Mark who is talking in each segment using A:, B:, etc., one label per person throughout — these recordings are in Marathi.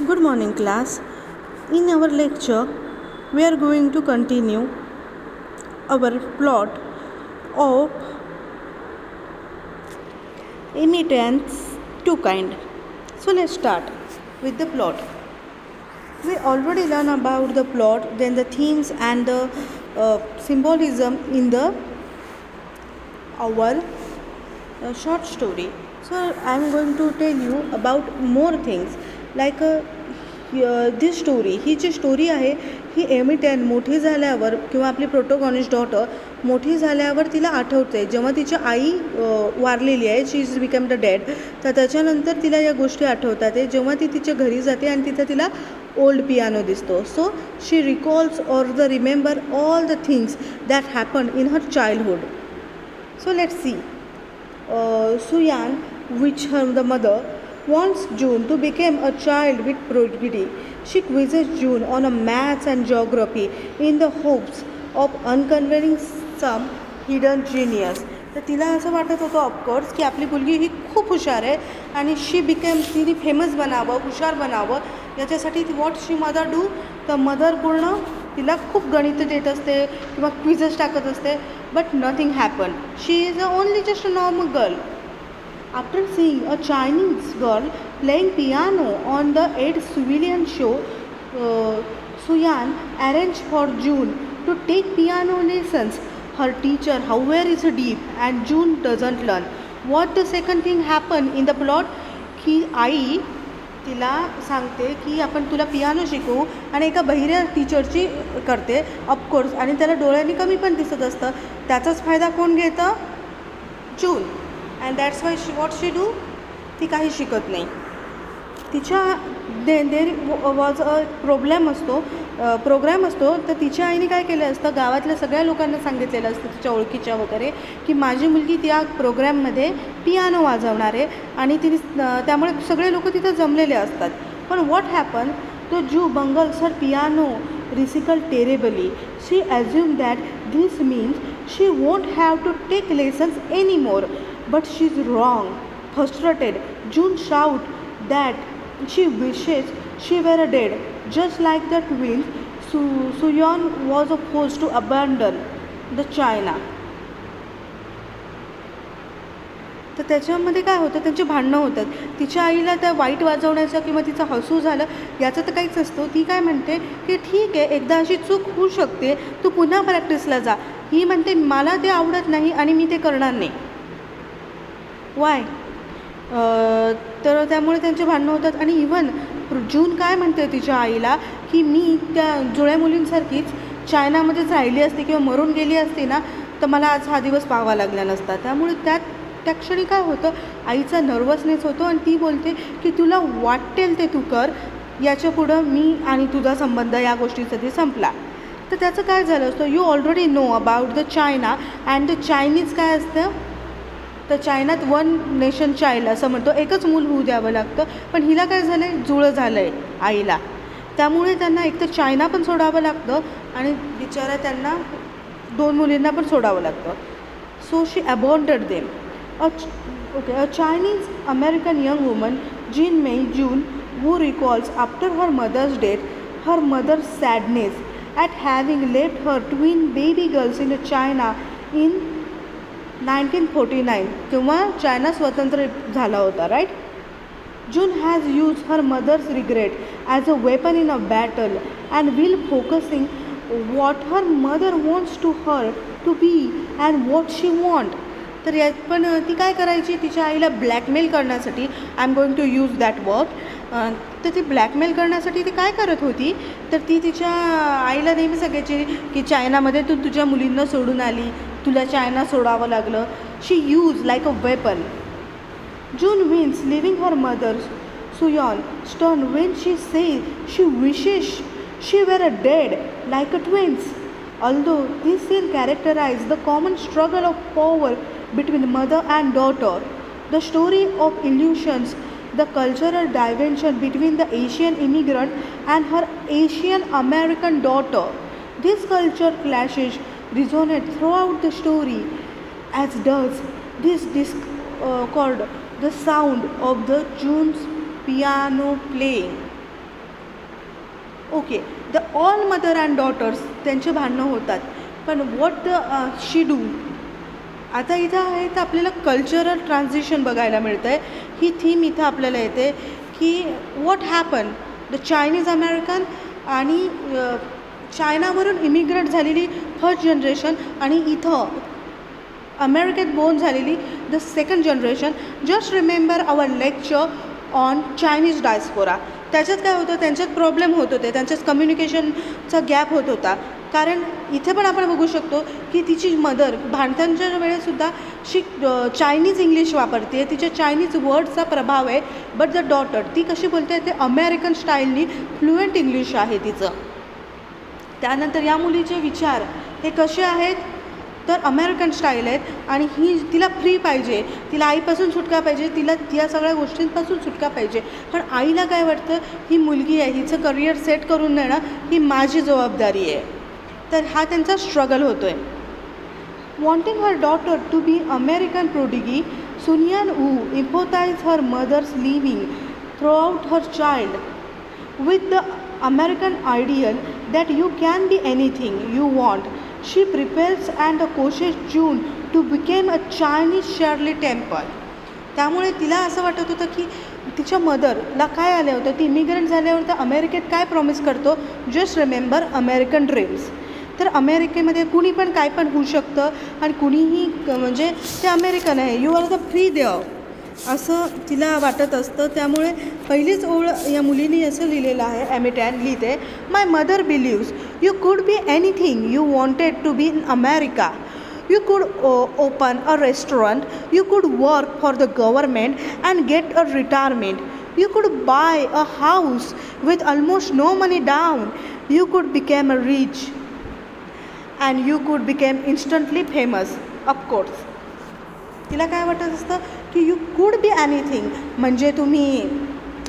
A: Good morning, class. In our lecture, we are going to continue our plot of emittance two kind. So let's start with the plot. We already learned about the plot, then the themes and the symbolism in the our short story. So I am going to tell you about more things like this story ही जी स्टोरी आहे ही एमिटॅन मोठी झाल्यावर किंवा आपली प्रोटोगॉनिस्ट डॉटर मोठी झाल्यावर तिला आठवते जेव्हा तिची आई वारलेली आहे, शी इज बिकम द डेड. तर त्याच्यानंतर तिला या गोष्टी आठवतात आहे जेव्हा ती तिच्या घरी जाते आणि तिथं तिला ओल्ड पियानो दिसतो. So she recalls or the remember all the things that happen in her childhood. So let's see. Suyan, which her the mother, wants June to become a child with prodigy. She quizzes June on a maths and geography in the hopes of uncovering some hidden genius. तर तिला असं वाटत होतं ऑफकोर्स की आपली मुलगी ही खूप हुशार आहे आणि शी बिकेम तिने फेमस बनावं, हुशार बनावं याच्यासाठी वॉट शी मदर डू. तर मदर पूर्ण तिला खूप गणित देत असते किंवा क्विझेस टाकत असते. But nothing happen. She is only just a normal girl. After seeing a Chinese girl playing piano on the Ed Sullivan show, Suyan arranged for June to take piano lessons. Her teacher, however, is deep and June doesn't learn. What the second thing happened in the plot? की आई तिला सांगते की आपण तुला पियानो शिकवू आणि एका बहिऱ्या टीचरची करते ऑफकोर्स, आणि त्याला डोळ्यांनी कमी पण दिसत असतं. त्याचाच फायदा कोण घेतं? June. And that's why what she do. ती काही शिकत नाही. तिच्या देर वॉज अ प्रोग्रॅम असतो. तर तिच्या आईने काय केलं असतं, गावातल्या सगळ्या लोकांना सांगितलेलं असतं तिच्या ओळखीच्या वगैरे की माझी मुलगी त्या प्रोग्रॅममध्ये पियानो वाजवणार आहे आणि तिने त्यामुळे सगळे लोक तिथं जमलेले असतात. पण what happen, to June bungles her piano recital terribly. She assume that this means she won't have to take lessons any more. But she is wrong. Frustrated, June shout that she wishes she were dead. Just like the twins, Suyan was forced to abandon the China. तर त्याच्यामध्ये काय होतं, त्यांची भांडणं होतात. तिच्या आईला त्या वाईट वाजवण्याचं किंवा तिचं हसू झालं याचं तर काहीच असतं. ती काय म्हणते की ठीक आहे, एकदा अशी चूक होऊ शकते, तू पुन्हा प्रॅक्टिसला जा. ही म्हणते मला ते आवडत नाही आणि मी ते करणार नाही. वाय. तर त्यामुळे त्यांचे भांडणं होतात. आणि इव्हन जून काय म्हणते तिच्या आईला की मी त्या जुळ्या मुलींसारखीच चायनामध्येच राहिली असते किंवा मरून गेली असते ना, तर मला आज हा दिवस पाहावा लागला नसता. त्यामुळे त्या क्षणी काय होतं, आईचा नर्वसनेस होतो आणि ती बोलते की तुला वाटेल ते तू कर, याच्या पुढं मी आणि तुझा संबंध या गोष्टीसाठी संपला. तर त्याचं काय झालं असतं, you already know about the China and the Chinese काय असतं. तर चायनात वन नेशन चाइल्ड असं म्हणतो, एकच मूल होऊ द्यावं लागतं. पण हिला काय झालं आहे, जुळं झालं आहे आईला. त्यामुळे त्यांना एकतर चायना पण सोडावं लागतं आणि बिचारा त्यांना दोन मुलींना पण सोडावं लागतं. So she abandoned them. A Chinese American young woman Jing mei June who recalls after her mother's death her mother's sadness at having left her twin baby girls in China in 1949, तेव्हा चायना स्वतंत्र झाला होता, right. June has use her mother's regret as a weapon in a battle and will focusing what her mother wants to her to be and what she want. तर यात पण ती काय करायची, तिच्या आईला ब्लॅकमेल करण्यासाठी, I am going to use that word. तर ती ब्लॅकमेल करण्यासाठी ती काय करत होती, तर ती तिच्या आईला नेहमी सांगायची की चायनामध्ये तू तुझ्या मुलींना सोडून आली, तुला चायना सोडावं लागलं. She use like a weapon. June wins living her mother Suyuan stern when she say she wishes she were a dead like a twins. Although this scene characterize the common struggle of power between mother and daughter, the story of illusions, the cultural dimension between the Asian immigrant and her Asian American daughter. These culture clashes resonate throughout the story, as does this disc called the sound of the June's piano playing. Okay, the all mother and daughters त्यांचे भांडणं होतात, पण वॉट द शी डू. आता इथं आहे तर आपल्याला कल्चरल ट्रान्झिशन बघायला मिळतं आहे. ही थीम इथं आपल्याला येते की what happen the Chinese American आणि चायनावरून इमिग्रेट झालेली फर्स्ट जनरेशन आणि इथं अमेरिकेत बोर्न झालेली the second generation. Just remember our lecture on Chinese diaspora. त्याच्यात काय होतं, त्यांच्यात प्रॉब्लेम होत होते, त्यांच्यात कम्युनिकेशनचा गॅप होत होता. कारण इथे पण आपण बघू शकतो की तिची मदर भांडतांच्या वेळेसुद्धा चायनीज इंग्लिश वापरते, तिच्या चायनीज वर्डचा प्रभाव आहे. बट द डॉटर ती कशी बोलते ते अमेरिकन स्टाईलनी फ्लुएंट इंग्लिश आहे तिचं. त्यानंतर या मुलीचे विचार हे कसे आहेत तर अमेरिकन स्टाईल आहेत आणि ही तिला फ्री पाहिजे, तिला आईपासून सुटका पाहिजे, तिला या सगळ्या गोष्टींपासून सुटका पाहिजे. पण आईला काय वाटतं, ही मुलगी आहे, हिचं करिअर सेट करून देणं ही माझी जबाबदारी आहे. तर हा त्यांचा स्ट्रगल होतो आहे. Wanting her daughter to be American prodigy, Suyuan Woo empathize her mother's living through out her child with the American ideal that you can be anything you want. She prepares and coaches June to become a Chinese Shirley Temple. त्यामुळे तिला असं वाटत होतं की तिच्या मदरला काय आलं होतं, ती इमिग्रंट झाल्यावर तर अमेरिकेत काय प्रॉमिस करतो, जस्ट रिमेंबर अमेरिकन ड्रीम्स. तर अमेरिकेमध्ये कुणी पण काय पण होऊ शकतं आणि कुणीही म्हणजे ते अमेरिकन आहे, you are the free there असं तिला वाटत असतं. त्यामुळे पहिलीच ओळ या मुलीने असं लिहिलेलं आहे, ॲमिटॅन लिहिते, माय mother believes you could be anything you wanted to be in America. You could open a restaurant, you could work for the government and get a retirement. You could buy a house with almost no money down. You could become rich and you could become instantly famous. Of course. तिला काय वाटत असतं की यू कुड बी एनिथिंग म्हणजे तुम्ही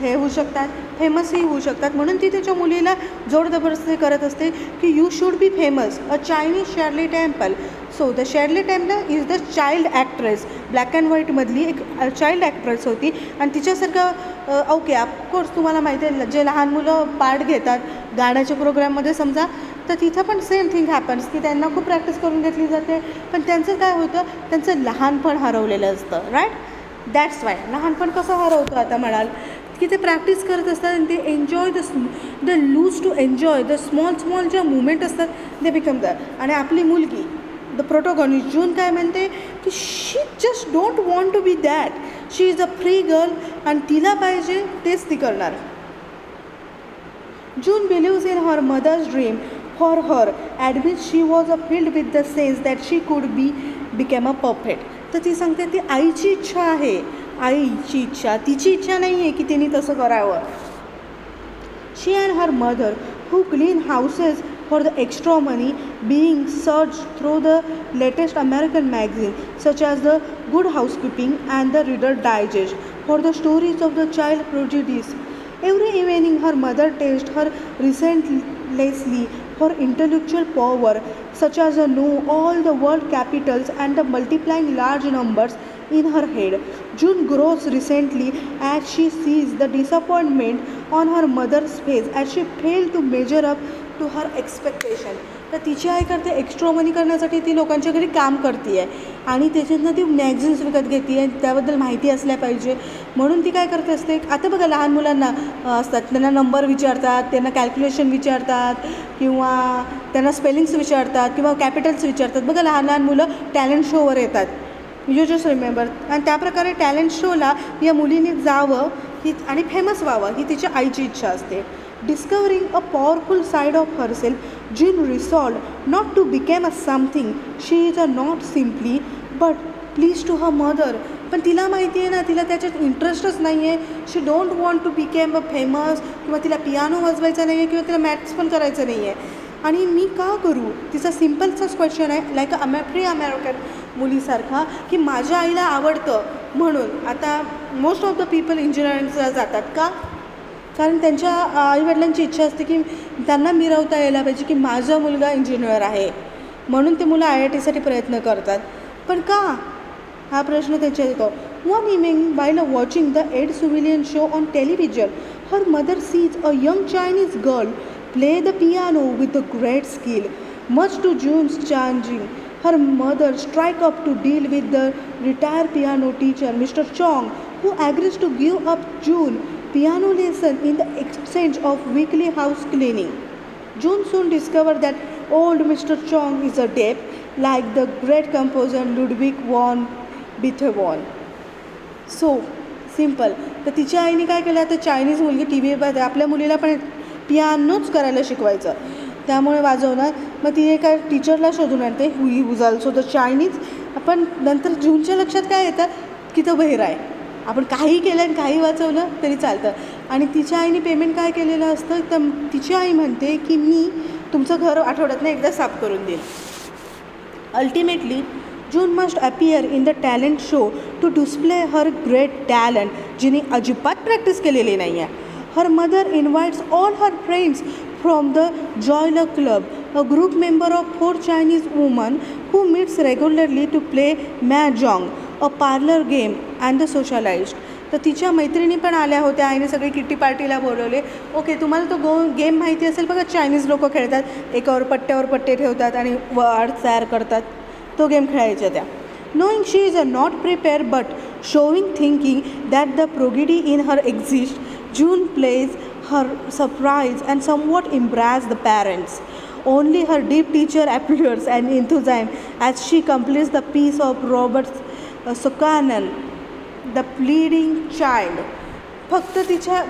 A: हे होऊ शकतात, फेमसही होऊ शकतात. म्हणून ती त्याच्या मुलीला जोर जबरदस्ती करत असते की you should be famous. A Chinese Shirley Temple. So the Shirley Temple is the child actress. Black and व्हाईटमधली एक चाइल्ड ॲक्ट्रेस होती आणि तिच्यासारखं ओके ऑफकोर्स तुम्हाला माहिती आहे जे लहान मुलं पार्ट घेतात गाण्याच्या प्रोग्राममध्ये समजा, तर तिथं पण सेम थिंग हॅपन्स की त्यांना खूप प्रॅक्टिस करून घेतली जाते. पण त्यांचं काय होतं, त्यांचं लहानपण हरवलेलं असतं. Right, that's why. लहानपण कसं हरवतं आता म्हणाल की ते प्रॅक्टिस करत असतात आणि ते enjoy the lose to enjoy the small ज्या मुवमेंट असतात ते बिकम द. आणि आपली मुलगी द प्रोटोगॉनिस्ट जून काय म्हणते की she just don't want to be that. She is a free girl आणि तिला पाहिजे तेच ती करणार. June believes in her mother's dream. For her, admits she was filled with the sense that she could become a puppet. तर ती सांगते ती आईची इच्छा आहे, आईची इच्छा, तिची इच्छा नाही आहे की तिने तसं करावं. She and her mother, who clean houses for the extra money, being searched through the latest American magazine such as the Good Housekeeping and the Reader Digest for the stories of the child prodigies. Every evening her mother tests her relentlessly for intellectual power such as know all the world capitals and the multiplying large numbers in her head. June grows recently as she sees the disappointment on her mother's face as she failed to measure up to her expectation. तर तिची आई करते एक्स्ट्रा मनी करण्यासाठी ती लोकांच्या घरी काम करते आहे आणि त्याच्यातनं ती मॅगझिन्स विकत घेते आहे, त्याबद्दल माहिती असल्या पाहिजे म्हणून ती काय करते असते. आता बघा लहान मुलांना असतात, त्यांना नंबर विचारतात, त्यांना कॅल्क्युलेशन विचारतात किंवा त्यांना स्पेलिंग्स विचारतात किंवा कॅपिटल्स विचारतात. बघा लहान लहान मुलं टॅलेंट शोवर येतात, यू जस्ट रिमेंबर. आणि त्याप्रकारे टॅलेंट शोला या मुलीने जावं ही आणि फेमस व्हावं ही तिच्या आईची इच्छा असते. Discovering a powerful side of herself, June resolved not to become a something she is not simply but please to her mother. पण तिला माहिती आहे ना, तिला त्याच्यात इंटरेस्टच नाही आहे. She don't want to become a famous किंवा तिला पियानो वाजवायचा नाही आहे किंवा तिला मॅथ्स पण करायचं नाही आहे. आणि मी का करू, तिचा सिम्पलचाच क्वेश्चन आहे, लाईक फ्री अमेरिकन मुलीसारखा की माझ्या आईला आवडतं म्हणून. आता मोस्ट ऑफ द पीपल इंजिनिअरिंगला जातात का, कारण त्यांच्या आईवडिलांची इच्छा असते की त्यांना मिरवता यायला पाहिजे की माझा मुलगा इंजिनियर आहे म्हणून ते मुलं IIT प्रयत्न करतात. पण का हा प्रश्न त्यांच्या येतो. One evening while watching the Ed Sullivan show on television, her mother sees a young Chinese girl play the piano with a great skill. Much to June's chagrin, her mother strike up to deal with the retired piano teacher, Mr. Chong, who agrees to give up June piano lesson in the exchange of weekly house cleaning. June soon discovered that old Mr. Chong is a deaf, like the great composer Ludwig van Beethoven. So simple. तर तिच्या आईने काय केलं, आता चायनीज मुलगी टी व्ही पाहते, आपल्या मुलीला पण पियानोच करायला शिकवायचं, त्यामुळे वाजवणार. मग ती एका टीचरला शोधून आणते, ही वूज ऑल्सो द चायनीज. आपण नंतर जूनच्या लक्षात काय येतं की तो बहिरा आहे, आपण काही केलं आणि काही वाचवलं तरी चालतं. आणि तिच्या आईने पेमेंट काय केलेलं असतं, तर तिची आई म्हणते की मी तुमचं घर आठवड्यातनं एकदा साफ करून देईन. Ultimately June must appear in the talent show to display her great talent, जिने अजिबात प्रॅक्टिस केलेली नाही आहे. Her mother invites all her friends from the Joy Luck club, a group member of 4 Chinese woman who meets regularly to play mahjong, a parlor game and the socialized. तर तिच्या मैत्रिणी पण आल्या होत्या, आईने सगळी किट्टी पार्टीला बोलवले. ओके, तुम्हाला तो गेम माहिती असेल बघा, चायनीज लोक खेळतात, एकावर पट्ट्यावर पट्टे ठेवतात आणि वर्ड तयार करतात, तो गेम खेळायच्या त्या. Knowing she is not prepared but showing thinking that the prodigy in her exists, June plays her surprise and somewhat embarrass the parents. Only her deep teacher appears and enthusiasm as she completes the piece of Robert Sokanen, The Pleading Child. फक्त तिच्या,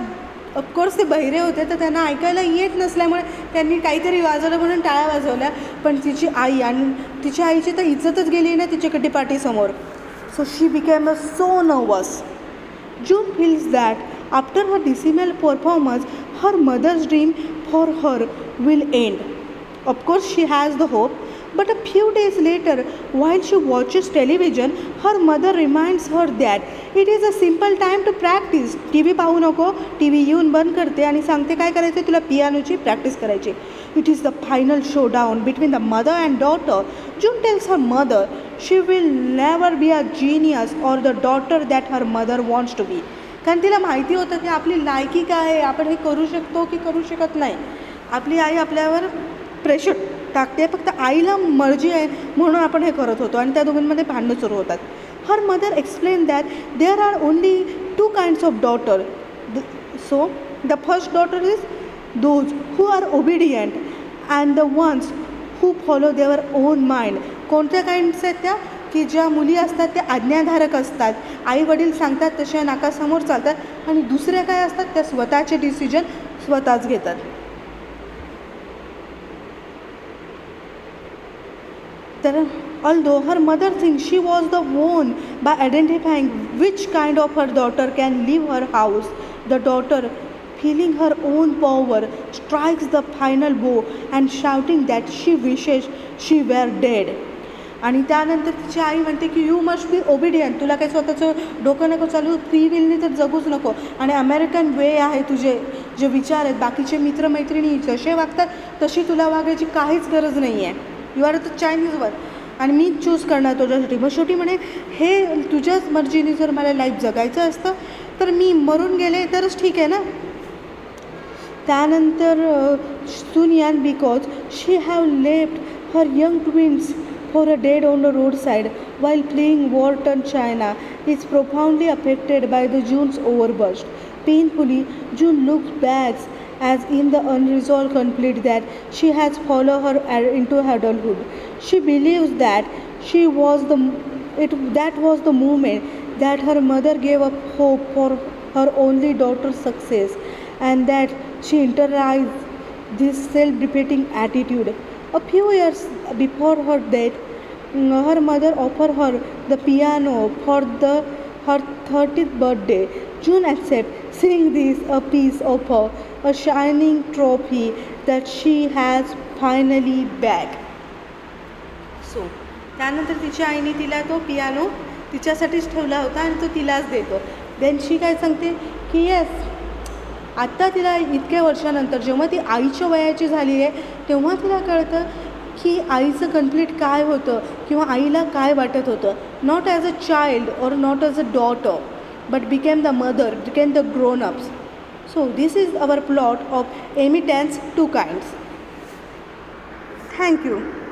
A: ऑफकोर्स ते बहिरे होते तर त्यांना ऐकायला येत नसल्यामुळे त्यांनी काहीतरी वाजवलं म्हणून टाळ्या वाजवल्या, पण तिची आई आणि तिच्या आईची तर इज्जतच गेली ना तिच्या किटी पार्टीसमोर. So she became so nervous. June feels that after her dismal performance her mother's dream for her will end. Of course, she has the hope, but a few days later, while she watches television, her mother reminds her that it is a simple time to practice. T V पाहू नको, टी व्ही येऊन बंद करते आणि सांगते काय करायचं, तुला पियानोची प्रॅक्टिस करायची. It is the final showdown between the mother and daughter. June tells her mother she will never be a genius or the daughter that her mother wants to be. कारण तिला माहिती होतं की आपली लायकी काय आहे, आपण हे करू शकतो की करू शकत नाही. आपली आई आपल्यावर प्रेशर टाकते, फक्त आईला मर्जी आहे म्हणून आपण हे करत होतो आणि त्या दोघांमध्ये भांडणं सुरू होतात. Her mother explain that there are only 2 kinds of daughter. So the first daughter is those who are obedient and the ones who follow their own mind. कोणत्या काइंड्स आहेत त्या, की ज्या मुली असतात त्या आज्ञाधारक असतात, आई वडील सांगतात तशा नाकासमोर चालतात, आणि दुसऱ्या काय असतात त्या स्वतःचे डिसिजन स्वतःच घेतात. Although her mother thinks she was the one by identifying which kind of her daughter can leave her house, the daughter, feeling her own power, strikes the final blow and shouting that she wishes she were dead. आणि त्यानंतर तिची आई म्हणते की यू मस्ट बी ओबिडियंट, तुला काही स्वतःचं डोकं नको चालू, फ्री विलने तर जगूच नको, आणि अमेरिकन वे आहे, तुझे जे विचार आहेत, बाकीचे मित्रमैत्रिणी जसे वागतात तशी तुला वागायची काहीच गरज नाही आहे. यू आर द चायनीज वर आणि मी चूज करणार तुझ्यासाठी. मग शेवटी म्हणे हे तुझ्याच मर्जीने जर मला लाईफ जगायचं असतं तर मी मरून गेले तरच ठीक आहे ना. त्यानंतर सून यान because she have left her young twins for a dead on the road side while playing Wharton China is profoundly affected by the June's overburst. Painfully, June looks back as in the unresolved conflict that she has followed her into adulthood. She believes that that was the moment that her mother gave up hope for her only daughter's success, and that she internalized this self-defeating attitude. A few years before her death, her mother offered her the piano for her 30th birthday. June accepts, seeing this a piece of her, a shining trophy that she has finally back. So, त्यानंतर तिच्या आईने तिला तो पियानो तिच्यासाठीच ठेवला होता आणि तो तिलाच देतो. देन शी काय सांगते की येस, आत्ता तिला इतक्या वर्षानंतर जेव्हा ती आईच्या वयाची झाली आहे तेव्हा तिला कळतं की आईचं कन्फ्लिक्ट काय होतं किंवा आईला काय वाटत होतं. नॉट ॲज अ चाइल्ड और not as a daughter but became the mother, became the grown ups. So this is our plot of emittance two kinds. Thank you.